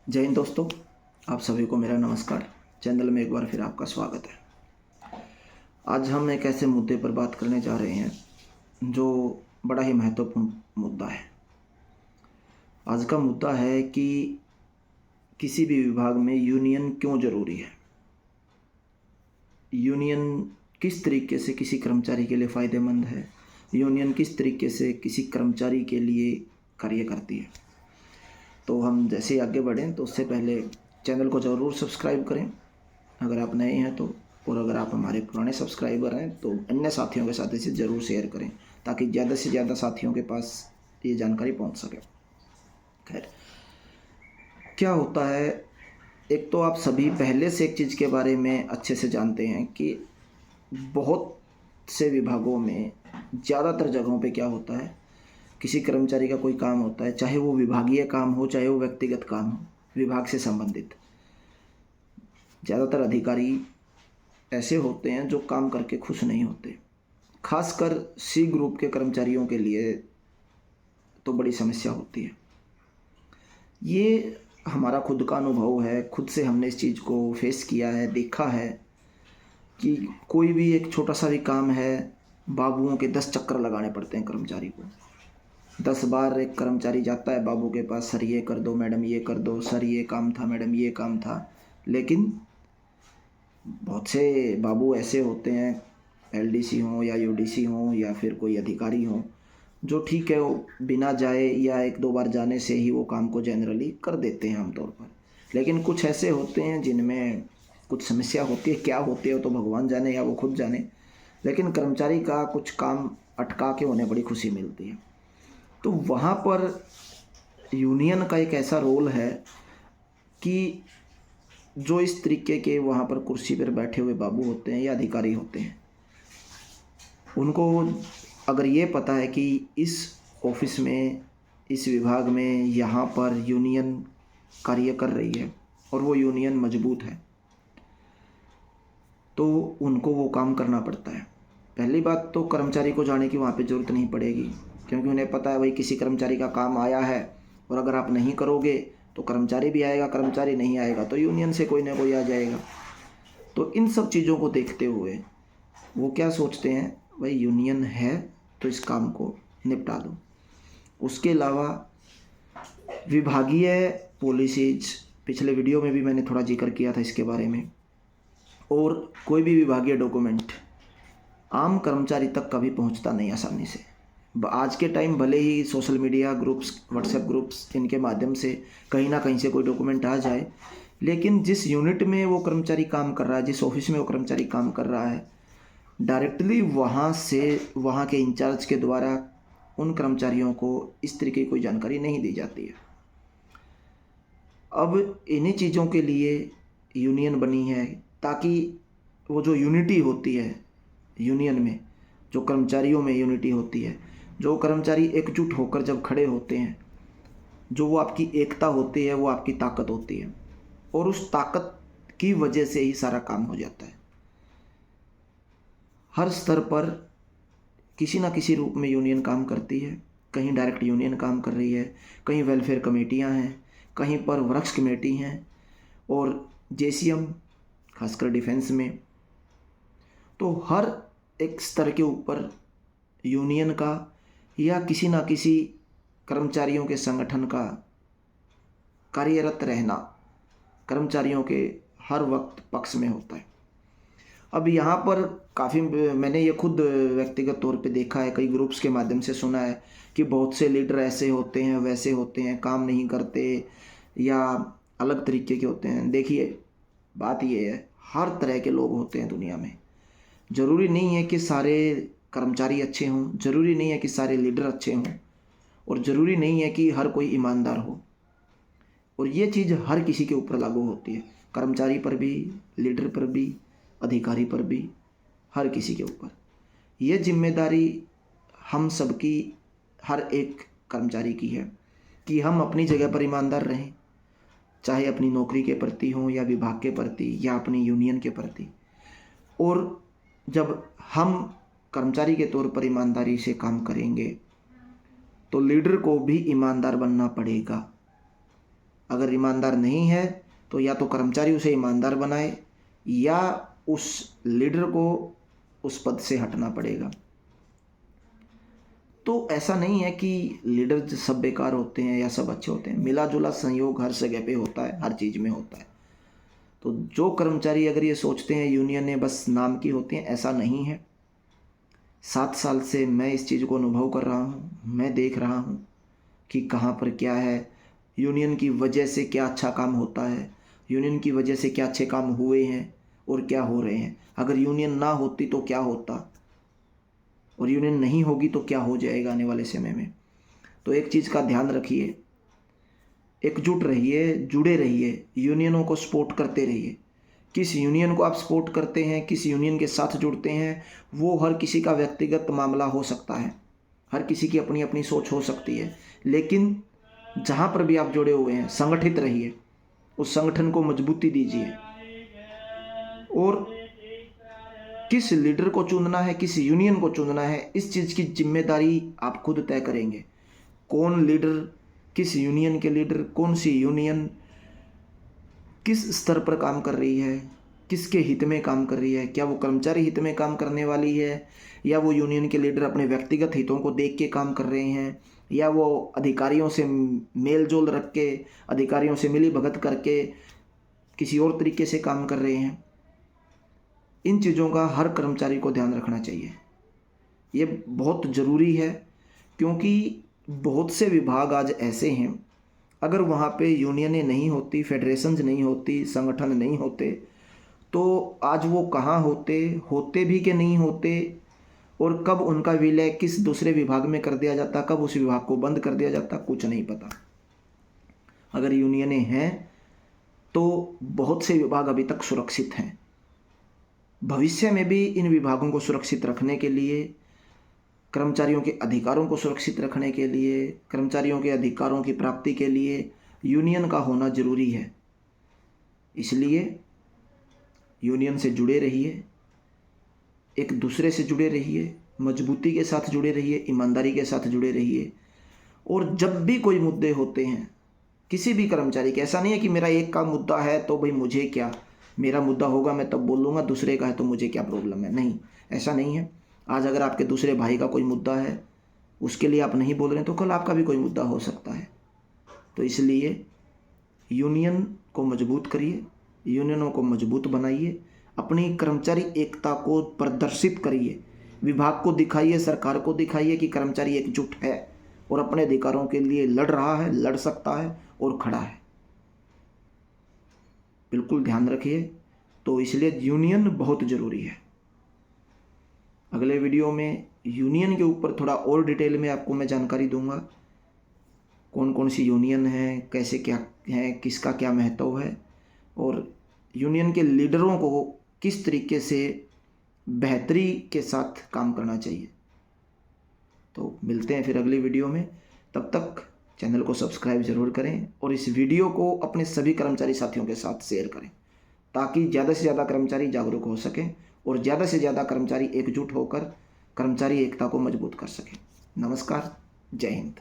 जय हिंद दोस्तों, आप सभी को मेरा नमस्कार। चैनल में एक बार फिर आपका स्वागत है। आज हम एक ऐसे मुद्दे पर बात करने जा रहे हैं जो बड़ा ही महत्वपूर्ण मुद्दा है। आज का मुद्दा है कि किसी भी विभाग में यूनियन क्यों ज़रूरी है। यूनियन किस तरीके से किसी कर्मचारी के लिए फ़ायदेमंद है। यूनियन किस तरीके से किसी कर्मचारी के लिए कार्य करती है। तो हम जैसे ही आगे बढ़ें तो उससे पहले चैनल को ज़रूर सब्सक्राइब करें अगर आप नए हैं तो, और अगर आप हमारे पुराने सब्सक्राइबर हैं तो अन्य साथियों के साथ इसे ज़रूर शेयर करें ताकि ज़्यादा से ज़्यादा साथियों के पास ये जानकारी पहुंच सके। खैर, क्या होता है, एक तो आप सभी पहले से एक चीज़ के बारे में अच्छे से जानते हैं कि बहुत से विभागों में ज़्यादातर जगहों पे क्या होता है, किसी कर्मचारी का कोई काम होता है, चाहे वो विभागीय काम हो चाहे वो व्यक्तिगत काम हो, विभाग से संबंधित ज़्यादातर अधिकारी ऐसे होते हैं जो काम करके खुश नहीं होते। खासकर सी ग्रुप के कर्मचारियों के लिए तो बड़ी समस्या होती है। ये हमारा खुद का अनुभव है, खुद से हमने इस चीज़ को फेस किया है, देखा है कि कोई भी एक छोटा सा भी काम है, बाबुओं के 10 चक्कर लगाने पड़ते हैं कर्मचारी को। 10 बार एक कर्मचारी जाता है बाबू के पास, सर ये कर दो मैडम, ये कर दो सर, ये काम था मैडम, ये काम था। लेकिन बहुत से बाबू ऐसे होते हैं, एलडीसी हों या यूडीसी हों या फिर कोई अधिकारी हों, जो ठीक है वो बिना जाए या 1-2 बार जाने से ही वो काम को जनरली कर देते हैं आमतौर पर। लेकिन कुछ ऐसे होते हैं जिनमें कुछ समस्या होती है, क्या होती है वो तो भगवान जाने या वो खुद जाने, लेकिन कर्मचारी का कुछ काम अटका के उन्हें बड़ी खुशी मिलती है। तो वहाँ पर यूनियन का एक ऐसा रोल है कि जो इस तरीके के वहाँ पर कुर्सी पर बैठे हुए बाबू होते हैं या अधिकारी होते हैं, उनको अगर ये पता है कि इस ऑफिस में, इस विभाग में यहाँ पर यूनियन कार्य कर रही है और वो यूनियन मजबूत है, तो उनको वो काम करना पड़ता है। पहली बात तो कर्मचारी को जाने की वहाँ पे ज़रूरत नहीं पड़ेगी, क्योंकि उन्हें पता है भाई किसी कर्मचारी का काम आया है और अगर आप नहीं करोगे तो कर्मचारी भी आएगा, कर्मचारी नहीं आएगा तो यूनियन से कोई ना कोई आ जाएगा। तो इन सब चीज़ों को देखते हुए वो क्या सोचते हैं, भाई यूनियन है तो इस काम को निपटा दो। उसके अलावा विभागीय पॉलिसीज, पिछले वीडियो में भी मैंने थोड़ा जिक्र किया था इसके बारे में, और कोई भी विभागीय डॉक्यूमेंट आम कर्मचारी तक कभी पहुंचता नहीं आसानी से। आज के टाइम भले ही social media groups, WhatsApp groups, इनके माध्यम से कहीं ना कहीं से कोई डॉक्यूमेंट आ जाए, लेकिन जिस यूनिट में वो कर्मचारी काम कर रहा है, जिस ऑफिस में वो कर्मचारी काम कर रहा है, डायरेक्टली वहाँ से, वहाँ के इंचार्ज के द्वारा उन कर्मचारियों को इस तरीके की कोई जानकारी नहीं दी जाती है। अब इन्हीं चीज़ों के लिए यूनियन बनी है ताकि वो जो यूनिटी होती है यूनियन में, जो कर्मचारियों में यूनिटी होती है, जो कर्मचारी एकजुट होकर जब खड़े होते हैं, जो वो आपकी एकता होती है, वो आपकी ताकत होती है, और उस ताकत की वजह से ही सारा काम हो जाता है। हर स्तर पर किसी ना किसी रूप में यूनियन काम करती है। कहीं डायरेक्ट यूनियन काम कर रही है, कहीं वेलफेयर कमेटियां हैं, कहीं पर वृक्ष कमेटी हैं, और जेसीएम खासकर डिफेंस में। तो हर एक स्तर के ऊपर यूनियन का या किसी ना किसी कर्मचारियों के संगठन का कार्यरत रहना कर्मचारियों के हर वक्त पक्ष में होता है। अब यहाँ पर काफ़ी मैंने ये खुद व्यक्तिगत तौर पे देखा है, कई ग्रुप्स के माध्यम से सुना है कि बहुत से लीडर ऐसे होते हैं, वैसे होते हैं, काम नहीं करते या अलग तरीके के होते हैं। देखिए, बात ये है, हर तरह के लोग होते हैं दुनिया में। ज़रूरी नहीं है कि सारे कर्मचारी अच्छे हों, ज़रूरी नहीं है कि सारे लीडर अच्छे हों, और ज़रूरी नहीं है कि हर कोई ईमानदार हो। और ये चीज़ हर किसी के ऊपर लागू होती है, कर्मचारी पर भी, लीडर पर भी, अधिकारी पर भी, हर किसी के ऊपर। ये जिम्मेदारी हम सबकी, हर एक कर्मचारी की है कि हम अपनी जगह पर ईमानदार रहें, चाहे अपनी नौकरी के प्रति हो या विभाग के प्रति या अपनी यूनियन के प्रति। और जब हम कर्मचारी के तौर पर ईमानदारी से काम करेंगे तो लीडर को भी ईमानदार बनना पड़ेगा। अगर ईमानदार नहीं है तो या तो कर्मचारी उसे ईमानदार बनाए या उस लीडर को उस पद से हटना पड़ेगा। तो ऐसा नहीं है कि लीडर सब बेकार होते हैं या सब अच्छे होते हैं, मिला जुला संयोग हर जगह पे होता है, हर चीज़ में होता है। तो जो कर्मचारी अगर ये सोचते हैं यूनियनें बस नाम की होती हैं, ऐसा नहीं है। 7 साल से मैं इस चीज़ को अनुभव कर रहा हूँ, मैं देख रहा हूँ कि कहाँ पर क्या है, यूनियन की वजह से क्या अच्छा काम होता है, यूनियन की वजह से क्या अच्छे काम हुए हैं और क्या हो रहे हैं। अगर यूनियन ना होती तो क्या होता, और यूनियन नहीं होगी तो क्या हो जाएगा आने वाले समय में। तो एक चीज़ का ध्यान रखिए, एकजुट रहिए, जुड़े रहिए, यूनियनों को सपोर्ट करते रहिए। किस यूनियन को आप सपोर्ट करते हैं, किस यूनियन के साथ जुड़ते हैं, वो हर किसी का व्यक्तिगत मामला हो सकता है, हर किसी की अपनी अपनी सोच हो सकती है। लेकिन जहाँ पर भी आप जुड़े हुए हैं, संगठित रहिए, उस संगठन को मजबूती दीजिए। और किस लीडर को चुनना है, किस यूनियन को चुनना है, इस चीज़ की जिम्मेदारी आप खुद तय करेंगे। कौन लीडर, किस यूनियन के लीडर, कौन सी यूनियन किस स्तर पर काम कर रही है, किसके हित में काम कर रही है, क्या वो कर्मचारी हित में काम करने वाली है या वो यूनियन के लीडर अपने व्यक्तिगत हितों को देख के काम कर रहे हैं, या वो अधिकारियों से मेल जोल रख के, अधिकारियों से मिली भगत करके किसी और तरीके से काम कर रहे हैं। इन चीज़ों का हर कर्मचारी को ध्यान रखना चाहिए। ये बहुत ज़रूरी है, क्योंकि बहुत से विभाग आज ऐसे हैं, अगर वहाँ पे यूनियनें नहीं होती, फेडरेशंस नहीं होती, संगठन नहीं होते, तो आज वो कहाँ होते, होते भी कि नहीं होते, और कब उनका विलय किस दूसरे विभाग में कर दिया जाता, कब उस विभाग को बंद कर दिया जाता, कुछ नहीं पता। अगर यूनियनें हैं तो बहुत से विभाग अभी तक सुरक्षित हैं। भविष्य में भी इन विभागों को सुरक्षित रखने के लिए, कर्मचारियों के अधिकारों को सुरक्षित रखने के लिए, कर्मचारियों के अधिकारों की प्राप्ति के लिए यूनियन का होना जरूरी है। इसलिए यूनियन से जुड़े रहिए, एक दूसरे से जुड़े रहिए, मजबूती के साथ जुड़े रहिए, ईमानदारी के साथ जुड़े रहिए। और जब भी कोई मुद्दे होते हैं किसी भी कर्मचारी के, ऐसा नहीं है कि मेरा एक का मुद्दा है तो भाई मुझे क्या, मेरा मुद्दा होगा मैं तब बोलूँगा, दूसरे का है तो मुझे क्या प्रॉब्लम है, नहीं, ऐसा नहीं है। आज अगर आपके दूसरे भाई का कोई मुद्दा है, उसके लिए आप नहीं बोल रहे हैं, तो कल आपका भी कोई मुद्दा हो सकता है। तो इसलिए यूनियन को मजबूत करिए, यूनियनों को मजबूत बनाइए, अपनी कर्मचारी एकता को प्रदर्शित करिए, विभाग को दिखाइए, सरकार को दिखाइए कि कर्मचारी एकजुट है और अपने अधिकारों के लिए लड़ रहा है, लड़ सकता है और खड़ा है। बिल्कुल ध्यान रखिए। तो इसलिए यूनियन बहुत ज़रूरी है। अगले वीडियो में यूनियन के ऊपर थोड़ा और डिटेल में आपको मैं जानकारी दूंगा, कौन कौन सी यूनियन है, कैसे क्या है, किसका क्या महत्व है, और यूनियन के लीडरों को किस तरीके से बेहतरी के साथ काम करना चाहिए। तो मिलते हैं फिर अगली वीडियो में। तब तक चैनल को सब्सक्राइब ज़रूर करें और इस वीडियो को अपने सभी कर्मचारी साथियों के साथ शेयर करें, ताकि ज़्यादा से ज़्यादा कर्मचारी जागरूक हो सकें और ज़्यादा से ज़्यादा कर्मचारी एकजुट होकर कर्मचारी एकता को मजबूत कर सकें। नमस्कार, जय हिंद।